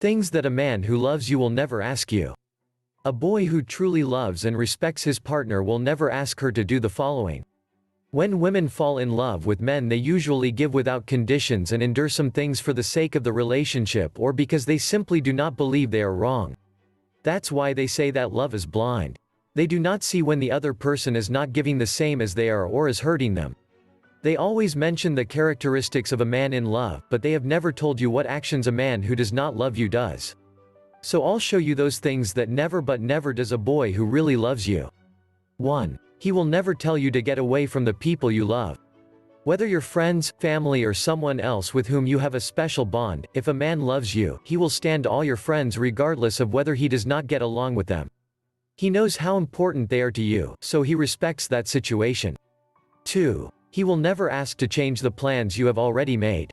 Things that a man who loves you will never ask you. A boy who truly loves and respects his partner will never ask her to do the following. When women fall in love with men, they usually give without conditions and endure some things for the sake of the relationship or because they simply do not believe they are wrong. That's why they say that love is blind. They do not see when the other person is not giving the same as they are or is hurting them. They always mention the characteristics of a man in love, but they have never told you what actions a man who does not love you does. So I'll show you those things that never does a boy who really loves you. 1. He will never tell you to get away from the people you love. Whether your friends, family or someone else with whom you have a special bond, if a man loves you, he will stand all your friends regardless of whether he does not get along with them. He knows how important they are to you, so he respects that situation. 2. He will never ask to change the plans you have already made.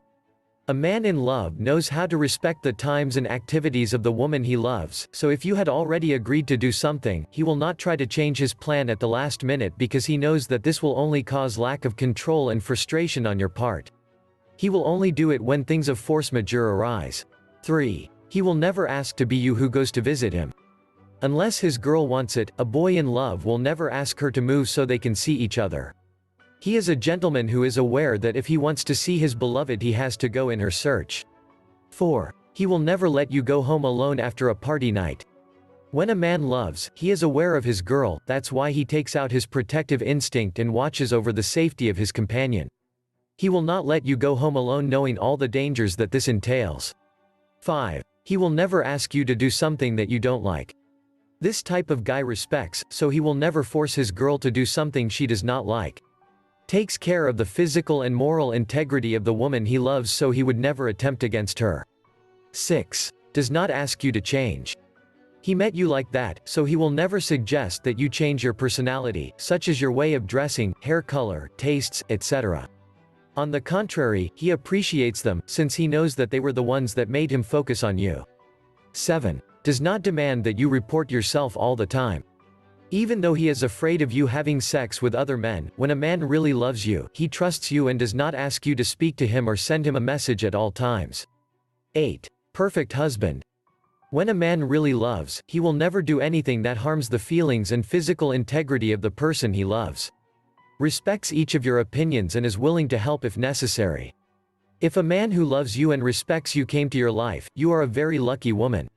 A man in love knows how to respect the times and activities of the woman he loves, so if you had already agreed to do something, he will not try to change his plan at the last minute because he knows that this will only cause lack of control and frustration on your part. He will only do it when things of force majeure arise. 3. He will never ask to be you who goes to visit him. Unless his girl wants it, a boy in love will never ask her to move so they can see each other. He is a gentleman who is aware that if he wants to see his beloved he has to go in her search. 4. He will never let you go home alone after a party night. When a man loves, he is aware of his girl, that's why he takes out his protective instinct and watches over the safety of his companion. He will not let you go home alone knowing all the dangers that this entails. 5. He will never ask you to do something that you don't like. This type of guy respects, so he will never force his girl to do something she does not like. Takes care of the physical and moral integrity of the woman he loves so he would never attempt against her. 6. Does not ask you to change. He met you like that, so he will never suggest that you change your personality, such as your way of dressing, hair color, tastes, etc. On the contrary, he appreciates them, since he knows that they were the ones that made him focus on you. 7. Does not demand that you report yourself all the time. Even though he is afraid of you having sex with other men, when a man really loves you, he trusts you and does not ask you to speak to him or send him a message at all times. 8. Perfect husband. When a man really loves, he will never do anything that harms the feelings and physical integrity of the person he loves. Respects each of your opinions and is willing to help if necessary. If a man who loves you and respects you came to your life, you are a very lucky woman.